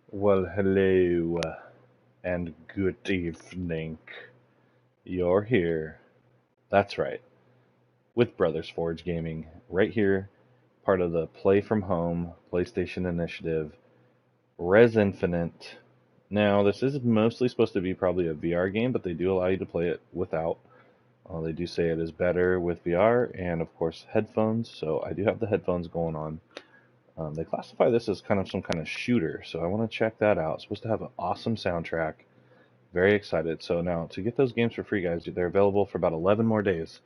Well, hello and good evening. You're here. That's right, with Brothers Forge Gaming, right here, part of the Play From Home PlayStation Initiative, Rez Infinite. Now, this is mostly supposed to be probably a VR game, but they do allow you to play it without. They do say it is better with VR and, of course, headphones, so I do have the headphones going on. They classify this as kind of some kind of shooter, so I want to check that out. It's supposed to have an awesome soundtrack. Very excited. So now to get those games for free, guys, they're available for about 11 more days.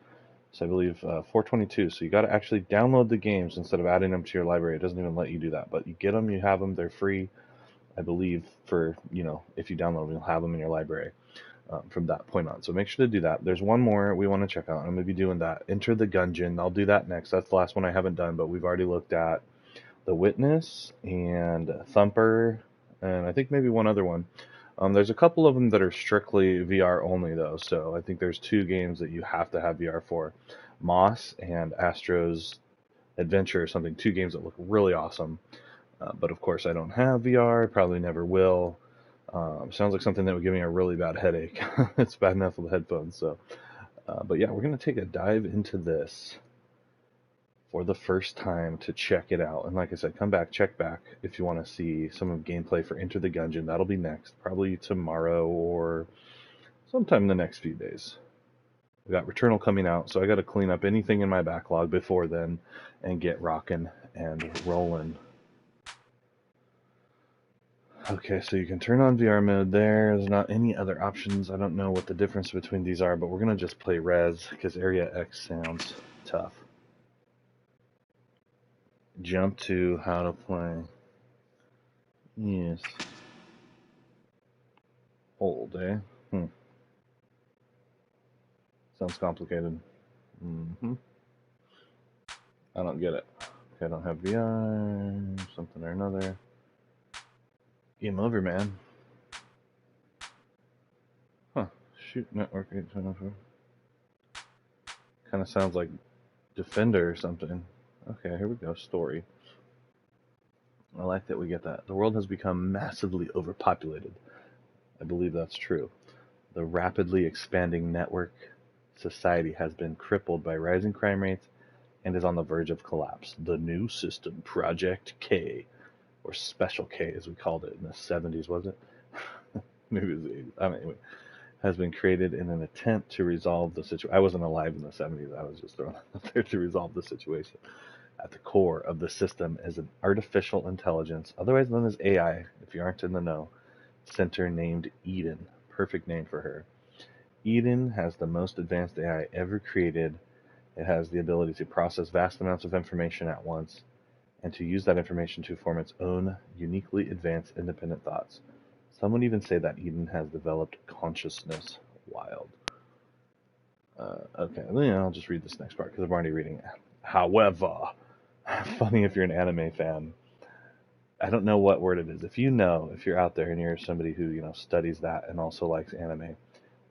So I believe 422. So you got to actually download the games instead of adding them to your library. It doesn't even let you do that. But you get them, you have them, they're free. I believe for if you download them, you'll have them in your library from that point on. So make sure to do that. There's one more we want to check out. I'm going to be doing that. Enter the Gungeon. I'll do that next. That's the last one I haven't done, but we've already looked at The Witness and Thumper, and I think maybe one other one. There's a couple of them that are strictly VR only, though. So I think there's two games that you have to have VR for: Moss and Astro's Adventure or something. Two games that look really awesome. But of course, I don't have VR. I probably never will. Sounds like something that would give me a really bad headache. It's bad enough with headphones. But yeah, we're gonna take a dive into this for the first time to check it out. And like I said, come back, check back if you want to see some of gameplay for Enter the Gungeon. That'll be next, probably tomorrow or sometime in the next few days. We got Returnal coming out, so I got to clean up anything in my backlog before then and get rocking and rolling. Okay, so you can turn on VR mode there. There's not any other options. I don't know what the difference between these are, but we're going to just play Rez because Area X sounds tough. Jump to how to play. Yes. Hold, eh? Sounds complicated. I don't get it. Okay, I don't have VR. Something or another. Game over, man. Huh. Shoot network 824. Kind of sounds like Defender or something. Okay, here we go. Story. I like that we get that. The world has become massively overpopulated. I believe that's true. The rapidly expanding network society has been crippled by rising crime rates and is on the verge of collapse. The new system, Project K, or Special K as we called it in the 70s, was it? Maybe it was the 80s. I mean, anyway, has been created in an attempt to resolve the situation. I wasn't alive in the 70s. I was just thrown out there to resolve the situation. At the core of the system is an artificial intelligence, otherwise known as AI, if you aren't in the know, center named Eden. Perfect name for her. Eden has the most advanced AI ever created. It has the ability to process vast amounts of information at once and to use that information to form its own uniquely advanced independent thoughts. Some would even say that Eden has developed consciousness. Wild. Okay, I'll just read this next part because I'm already reading it. However, funny if you're an anime fan. I don't know what word it is. If you know, if you're out there and you're somebody who studies that and also likes anime,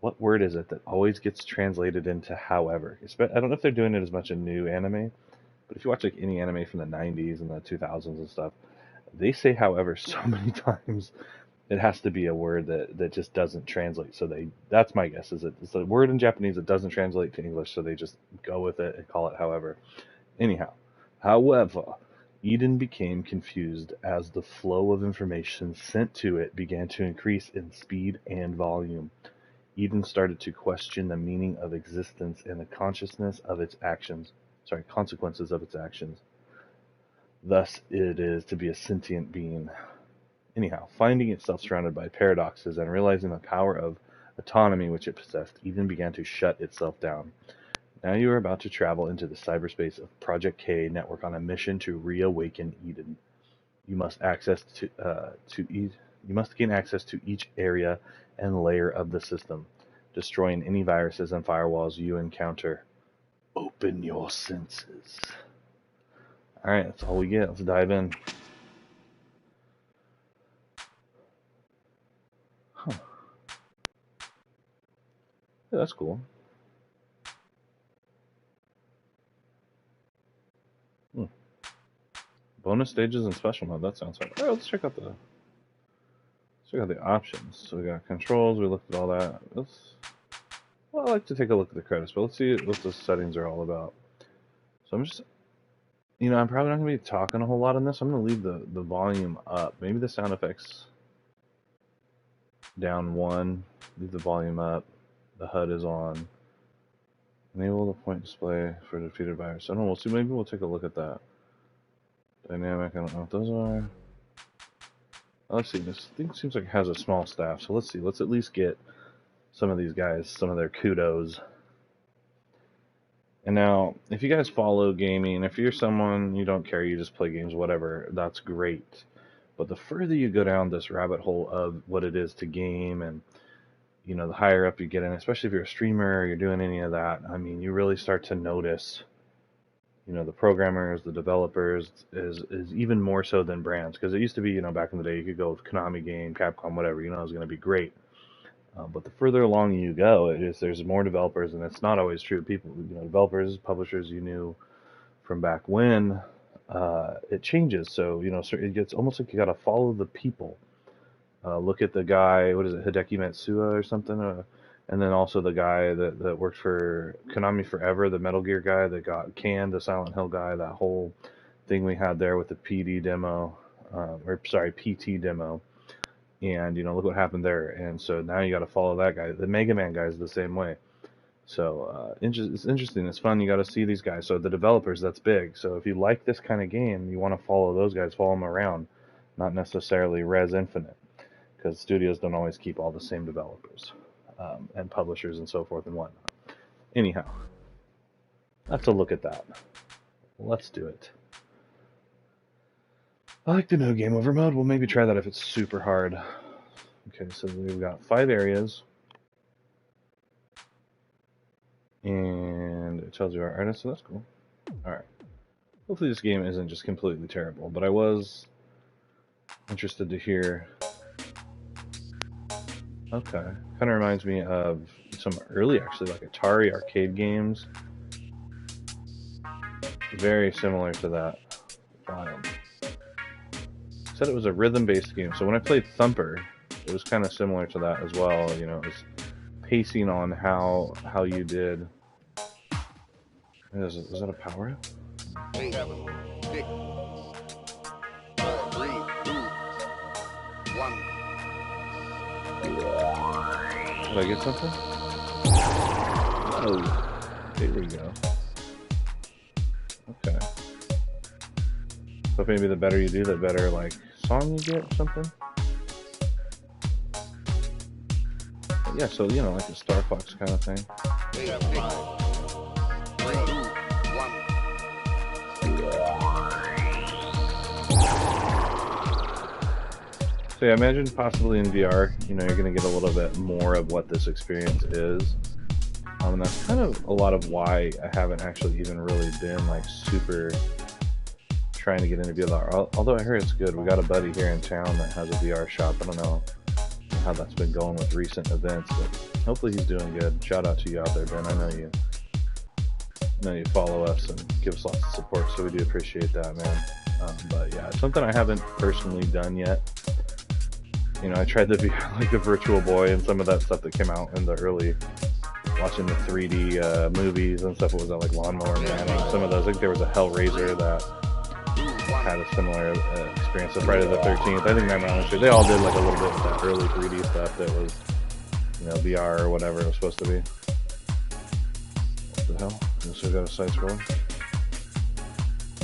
what word is it that always gets translated into however? I don't know if they're doing it as much in new anime, but if you watch like any anime from the 90s and the 2000s and stuff, they say however so many times it has to be a word that just doesn't translate. So that's my guess, is it's a word in Japanese that doesn't translate to English, so they just go with it and call it however. Anyhow, however, Eden became confused as the flow of information sent to it began to increase in speed and volume. Eden started to question the meaning of existence and the consequences of its actions. Thus, it is to be a sentient being. Anyhow, finding itself surrounded by paradoxes and realizing the power of autonomy which it possessed, Eden began to shut itself down. Now you are about to travel into the cyberspace of Project K network on a mission to reawaken Eden. You must you must gain access to each area and layer of the system, destroying any viruses and firewalls you encounter. Open your senses. Alright, that's all we get. Let's dive in. Huh. Yeah, that's cool. Bonus stages and special mode. That sounds fun. Alright, let's check out the So we got the options. So we got controls. We looked at all that. Well, I like to take a look at the credits, but let's see what the settings are all about. So I'm just, I'm probably not going to be talking a whole lot on this. I'm going to leave the volume up. Maybe the sound effects down 1. Leave the volume up. The HUD is on. Enable the point display for defeated virus. I don't know. We'll see. Maybe we'll take a look at that. Dynamic. I don't know what those are. Let's see. This thing seems like it has a small staff. So let's see. Let's at least get some of these guys some of their kudos. And now, if you guys follow gaming, if you're someone you don't care, you just play games, whatever, that's great. But the further you go down this rabbit hole of what it is to game, and the higher up you get in, especially if you're a streamer or you're doing any of that, I mean, you really start to notice, the programmers, the developers, is even more so than brands. Because it used to be, back in the day, you could go with Konami game, Capcom, whatever, it was going to be great. But the further along you go, there's more developers, and it's not always true. People, developers, publishers you knew from back when, it changes. So, so it gets almost like you got to follow the people. Look at the guy, what is it, Hideki Matsuda or something? And then also the guy that worked for Konami forever, the Metal Gear guy that got canned, the Silent Hill guy, that whole thing we had there with the PT demo. And, look what happened there. And so now you got to follow that guy. The Mega Man guy is the same way. So it's interesting. It's fun. You got to see these guys. So the developers, that's big. So if you like this kind of game, you want to follow those guys, follow them around, not necessarily Rez Infinite, because studios don't always keep all the same developers and publishers and so forth and whatnot. Anyhow, let's a look at that. Let's do it. I like the no game over mode. We'll maybe try that if it's super hard. Okay, so we've got 5 areas. And it tells you our artist, so that's cool. Alright. Hopefully this game isn't just completely terrible, but I was interested to hear. Okay. Kind of reminds me of some early, actually, like Atari arcade games. Very similar to that. Said it was a rhythm-based game. So when I played Thumper, it was kind of similar to that as well. It was pacing on how you did. Is that a power up? 7, 6, 5, 4, 3, 2, 1. Did I get something? Oh, there we go. Okay. So maybe the better you do, the better song you get or something. But yeah, so like a Star Fox kind of thing. 8, 6, 3, 2, 1. So yeah, imagine possibly in VR, you're going to get a little bit more of what this experience is. And that's kind of a lot of why I haven't actually even really been super trying to get into VR. Although I heard it's good. We got a buddy here in town that has a VR shop. I don't know how that's been going with recent events, but hopefully he's doing good. Shout out to you out there, Ben. I know you follow us and give us lots of support, so we do appreciate that, man. But yeah, it's something I haven't personally done yet. I tried the VR, the Virtual Boy and some of that stuff that came out in the early, watching the 3D movies and stuff. What was that, like Lawnmower Man and some of those? I think there was a Hellraiser that had a similar experience. So Friday the 13th, I think Nightmare on Elm Street, they all did a little bit of that early 3D stuff that was, VR or whatever it was supposed to be. What the hell? This has got a side scroller.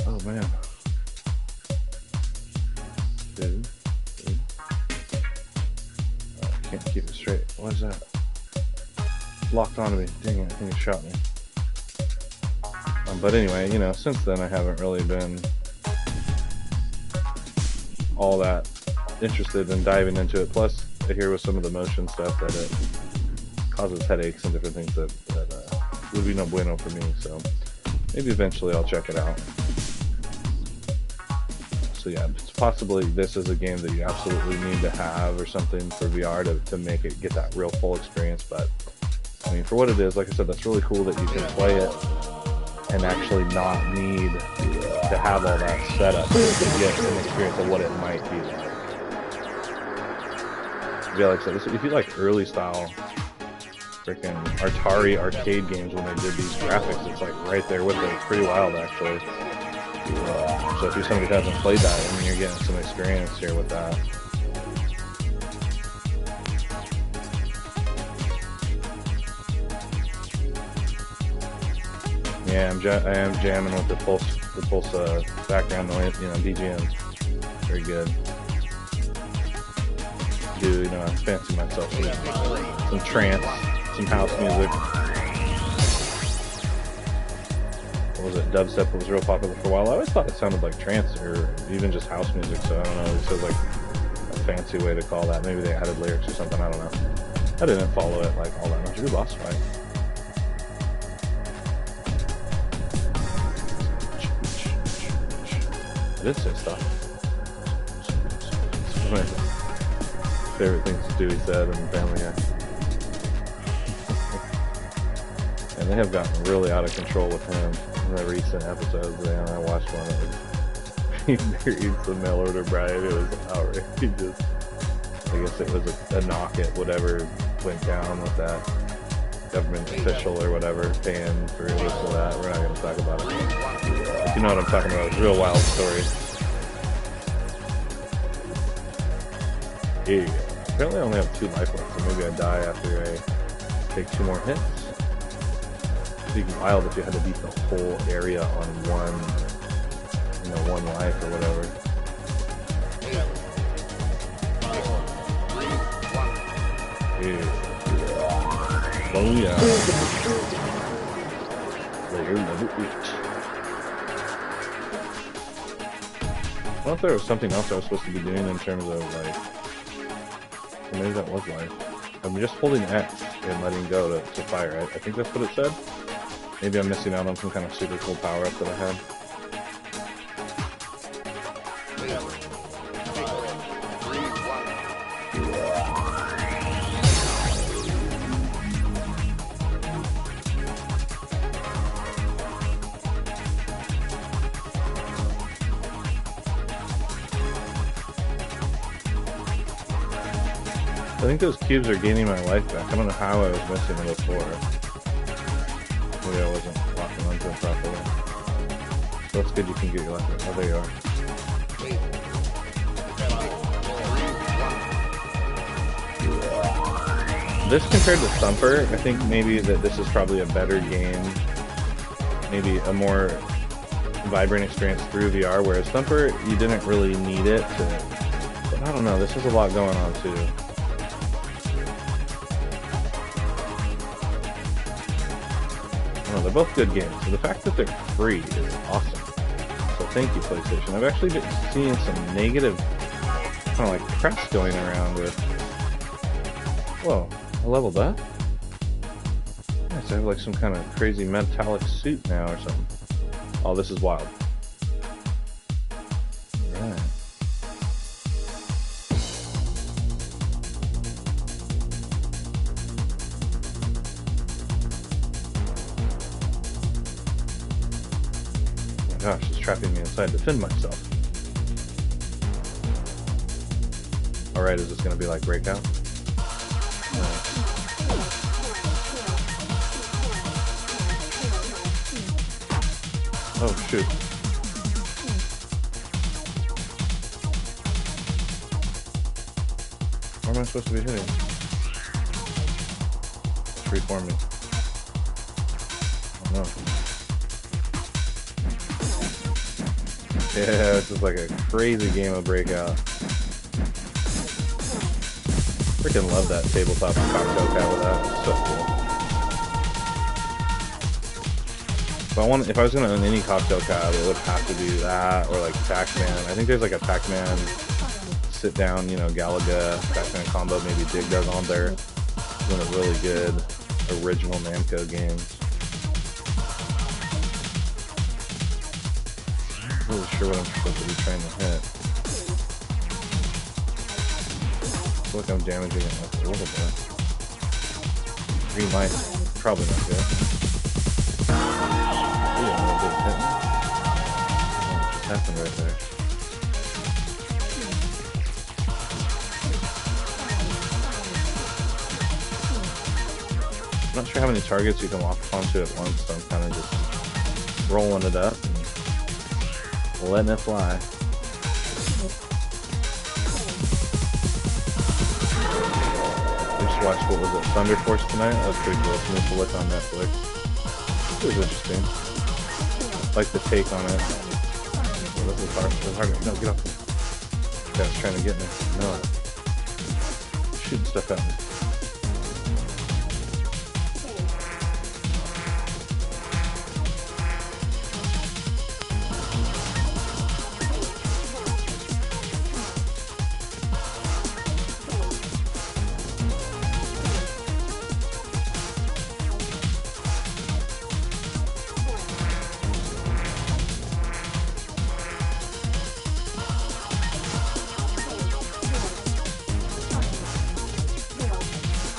Oh man. Dude. I can't keep it straight. What is that? It's locked onto me. Dang it, I think it shot me. But anyway, since then I haven't really been all that interested in diving into it. Plus, I hear with some of the motion stuff that it causes headaches and different things that would be no bueno for me. So maybe eventually I'll check it out. So yeah, it's possibly this is a game that you absolutely need to have or something for VR to make it get that real full experience. But I mean, for what it is, like I said, that's really cool that you can play it and actually not need to have all that set up to get an experience of what it might be like. Yeah, like I said, if you like early style freaking Atari arcade games when they did these graphics, it's like right there with it. It's pretty wild, actually. So if you're somebody who hasn't played that, I mean, you're getting some experience here with that. Yeah, I am jamming with the pulse background noise, BGM. Very good. Do I fancy myself some trance, some house music. What was it? Dubstep was real popular for a while. I always thought it sounded like trance or even just house music, so I don't know. It's like a fancy way to call that. Maybe they added lyrics or something, I don't know. I didn't follow it like all that much. Good boss fight. I did say stuff. One of my favorite things Stewie said in Family Guy. And they have gotten really out of control with him in the recent episodes. And I watched one of he eats the mail order bride. It was outrageous. I guess it was a knock at whatever went down with that government official or whatever paying for this or that. We're not going to talk about it. If you know what I'm talking about, it's a real wild story. Yeah. Apparently I only have 2 life left, so maybe I die after I take 2 more hits. It'd be wild if you had to beat the whole area on one life or whatever. Yeah. Oh yeah. Layer number 8. I thought there was something else I was supposed to be doing in terms of like, maybe that was life. I'm just holding X and letting go to fire. I think that's what it said. Maybe I'm missing out on some kind of super cool power up that I had. I think those cubes are gaining my life back. I don't know how I was missing it before. Maybe I wasn't locking onto it properly. So that's good, you can get your life back. Oh, there you are. This compared to Thumper, I think maybe that this is probably a better game. Maybe a more vibrant experience through VR, whereas Thumper, you didn't really need it to... But I don't know, this has a lot going on too. They're both good games. So the fact that they're free is awesome. So thank you, PlayStation. I've actually been seeing some negative kind of like press going around with... Whoa, I leveled up? Nice, I have like some kind of crazy metallic suit now or something. Oh, this is wild. Alright. Gosh, it's trapping me inside to defend myself. Alright, is this going to be like Breakout? Oh, shoot. Where am I supposed to be hitting? Freeform me. Oh no. Yeah, this is like a crazy game of Breakout. Freaking love that tabletop cocktail cat with that. It's so cool. If I was gonna own any cocktail cat, it would have to be that or like Pac-Man. I think there's like a Pac-Man sit down, Galaga Pac-Man combo. Maybe Dig does on there. It's one of the really good original Namco games. I'm not really sure what I'm supposed to be trying to hit. I feel like I'm damaging it like a little bit. Green light, probably not good. Yeah, a good hit. What just happened right there? not sure how many targets you can walk onto at once, so I'm kind of just rolling it up and letting it fly. We just watched, what was it, Thunder Force tonight? That was pretty cool. It's new to look on Netflix. It was interesting. Like the take on it. This is hard. No, get off me. The guy's trying to get me. No. Shooting stuff at me.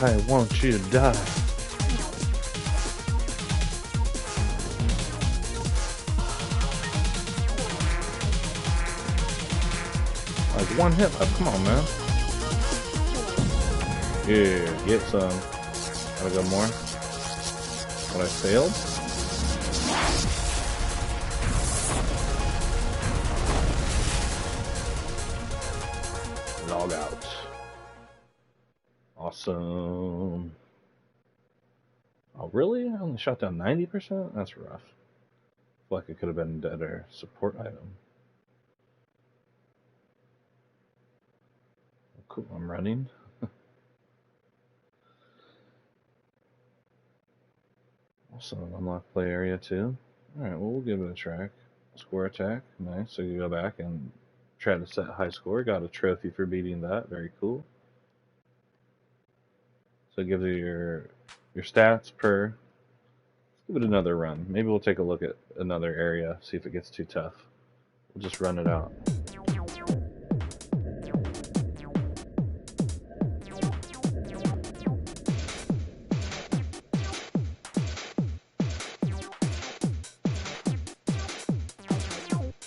I want you to die. Like one hit. Oh, come on, man. Yeah, get some. Gotta go more. But I failed. Log out. Awesome. Oh, really? I only shot down 90%? That's rough. I feel like it could have been a better support item. Cool, I'm running. Awesome, unlock play area too. Alright, well, we'll give it a track. Score attack, nice. So you go back and try to set high score. Got a trophy for beating that, very cool. So it gives you your stats per. Let's give it another run. Maybe we'll take a look at another area, see if it gets too tough. We'll just run it out.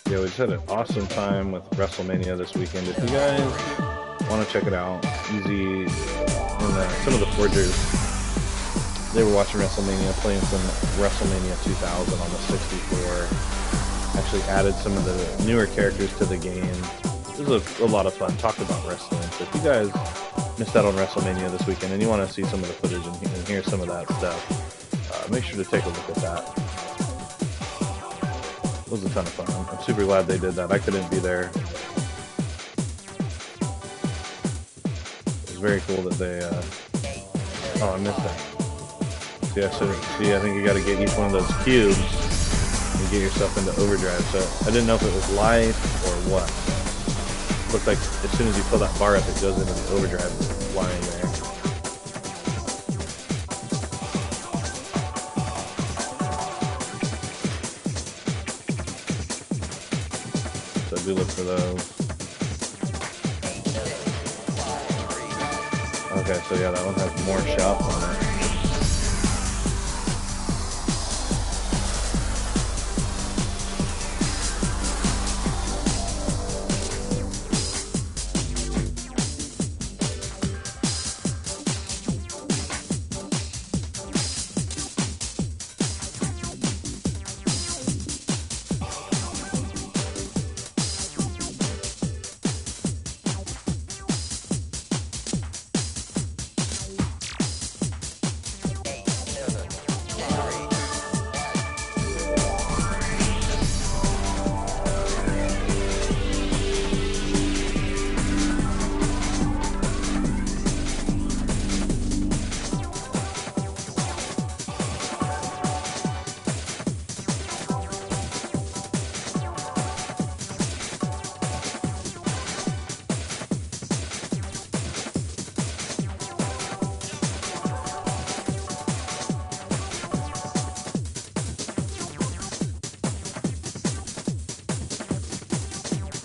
Yeah, we just had an awesome time with WrestleMania this weekend. If you guys want to check it out, easy. And some of the forgers, they were watching WrestleMania, playing some WrestleMania 2000 on the 64. Actually added some of the newer characters to the game. It was a lot of fun. Talked about wrestling. So if you guys missed out on WrestleMania this weekend and you want to see some of the footage and hear some of that stuff, make sure to take a look at that. It was a ton of fun. I'm super glad they did that. I couldn't be there. It was very cool that they, oh, I missed that. See, I think you got to get each one of those cubes and get yourself into overdrive. So I didn't know if it was life or what. It looked like as soon as you pull that bar up, it goes into the overdrive line there. So do look for those. Okay, so yeah, that one has more shots on it.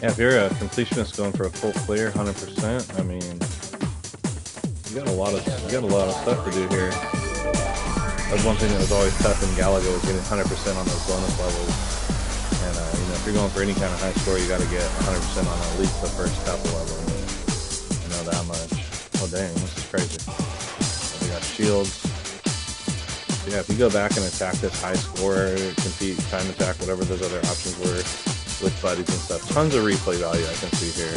Yeah, if you're a completionist going for a full clear, 100%, I mean, you got a lot of stuff to do here. That's one thing that was always tough in Galaga, was getting 100% on those bonus levels. And if you're going for any kind of high score, you got to get 100% on at least the first couple of them. You know that much. Oh dang, this is crazy. We got shields. Yeah, if you go back and attack this high score, compete, time attack, whatever those other options were with buddies and stuff, tons of replay value I can see here.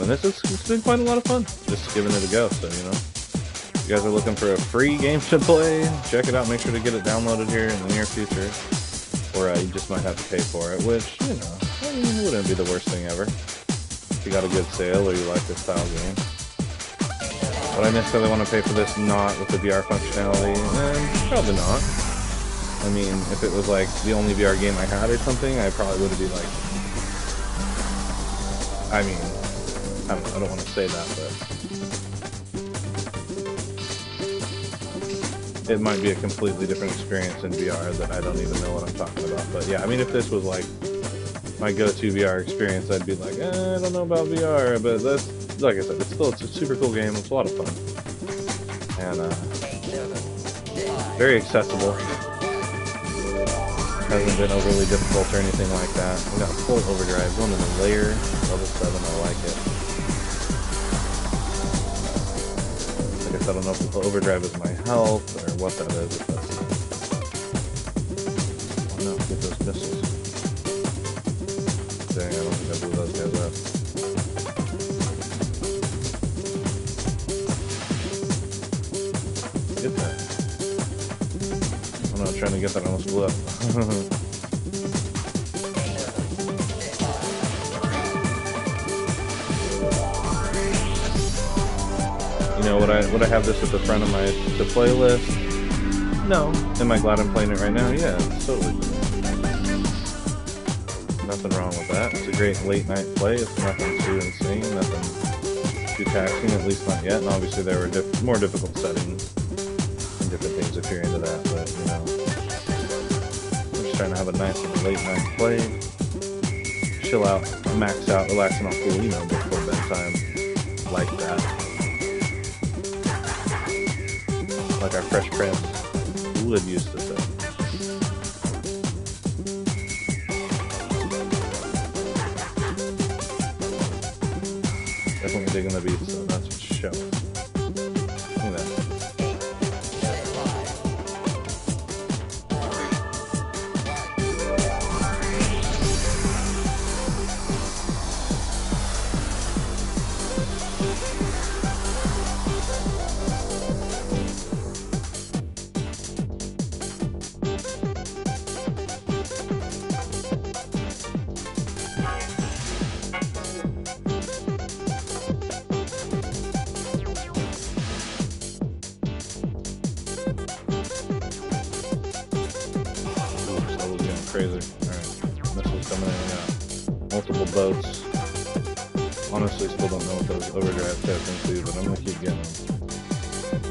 And it's been quite a lot of fun, just giving it a go. So, you know, if you guys are looking for a free game to play, check it out. Make sure to get it downloaded here in the near future. Or you just might have to pay for it, which, you know, I mean, it wouldn't be the worst thing ever. If you got a good sale or you like this style game. Would I necessarily want to pay for this not with the VR functionality? Probably not. I mean, if it was like the only VR game I had or something, I probably would be like... I mean, I don't want to say that, but... it might be a completely different experience in VR that I don't even know what I'm talking about. But yeah, I mean, if this was like my go-to VR experience, I'd be like, I don't know about VR, but that's, like I said, it's a super cool game. It's a lot of fun. And very accessible. Hasn't been overly difficult or anything like that. We got full overdrive, going in the layer, level 7, I like it. I guess I don't know if the overdrive is my health or what that is. If that's... oh no, get those missiles. Dang, I don't think I blew those guys up. Get that. Oh no, trying to get that, I almost blew up. You know, would I have this at the front of my playlist? No. Am I glad I'm playing it right now? Yeah, totally. Nothing wrong with that. It's a great late night play. It's nothing too insane, nothing too taxing, at least not yet. And obviously there were more difficult settings and different things if you're into that, but you know, I'm just trying to have a nice late night play, chill out, max out, relax and all cool, you know, before bedtime, like that. Like our Fresh Prince would used to say. Definitely digging the beats, so that's what's showing. Look at that. Crazy. Alright. Missiles coming in and out. Multiple boats. Honestly, still don't know what those overdrive type things do, but I'm gonna keep getting them.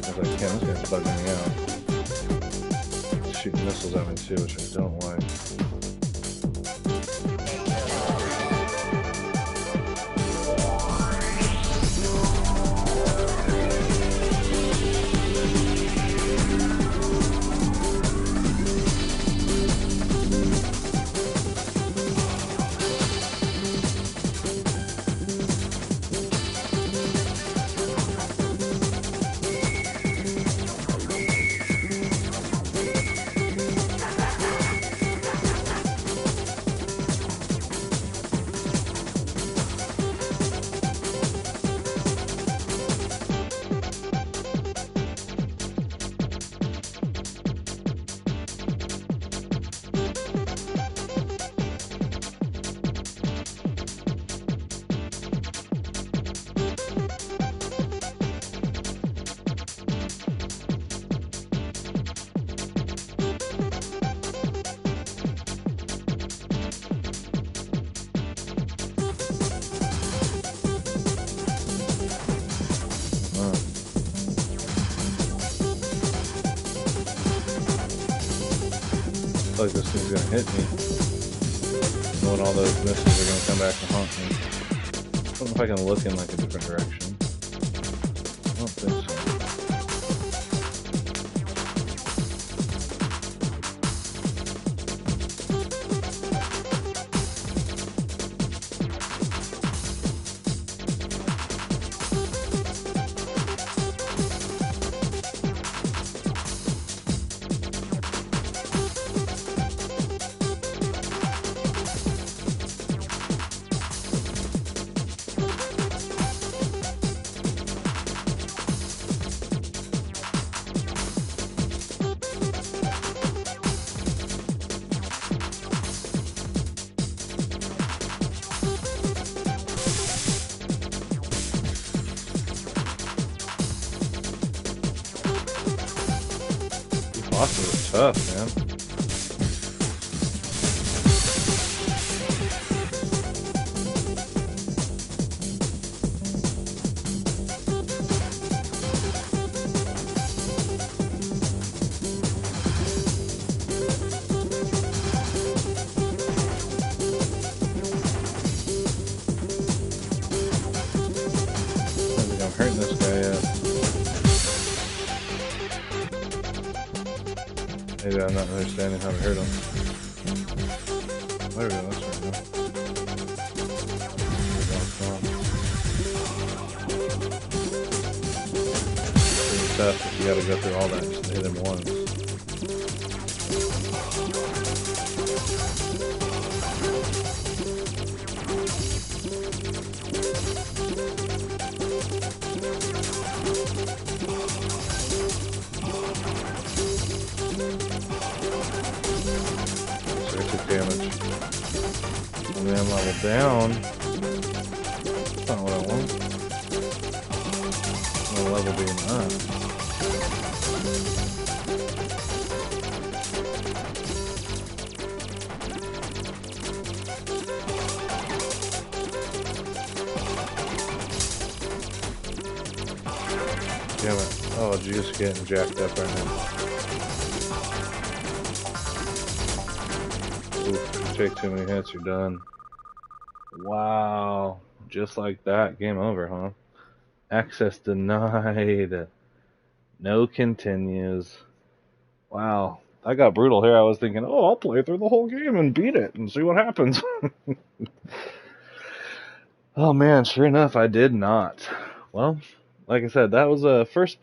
As I can. This guy's bugging me out. Shooting missiles at me too, which I don't like. Like this thing's gonna hit me. Knowing all those missiles are gonna come back and haunt me. I don't know if I can look in like a different direction. I don't think so. bosses are tough, man. I think I'm hurting this guy yet. Maybe I'm not understanding how to hurt him. There we go, that's right now. Pretty tough if you gotta go through all that just to hit him once. Damage. And then level down. That's not what I want. The level being up. Damn it. Oh, just getting jacked up right now. Oof, you take too many hits, you're done. Wow. Just like that. Game over, huh? Access denied. No continues. Wow. That got brutal here. I was thinking, oh, I'll play through the whole game and beat it and see what happens. Oh man, sure enough, I did not. Well, like I said, that was a first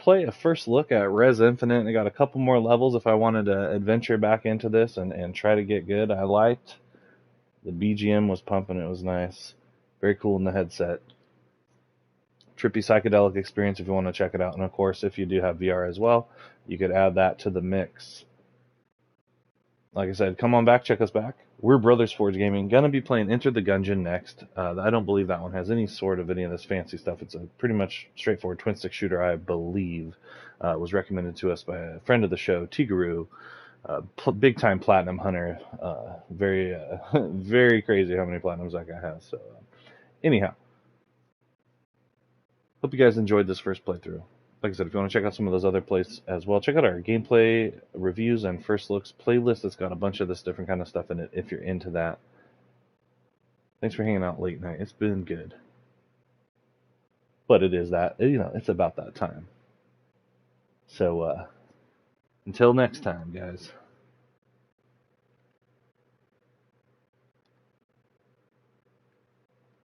look at Rez Infinite. I got a couple more levels if I wanted to adventure back into this and try to get good. I liked the BGM was pumping. It was nice. Very cool in the headset. Trippy psychedelic experience if you want to check it out. And of course, if you do have VR as well, you could add that to the mix. Like I said, come on back, check us back. We're Brothers Forge Gaming. Gonna be playing Enter the Gungeon next. I don't believe that one has any of this fancy stuff. It's a pretty much straightforward twin stick shooter, I believe. Was recommended to us by a friend of the show, Tigaru, big time platinum hunter. Very, very crazy how many platinums that guy has. So, anyhow, hope you guys enjoyed this first playthrough. Like I said, if you want to check out some of those other plays as well, check out our gameplay reviews and first looks playlist. It's got a bunch of this different kind of stuff in it if you're into that. Thanks for hanging out late night. It's been good. But it is that, it's about that time. So, until next time, guys.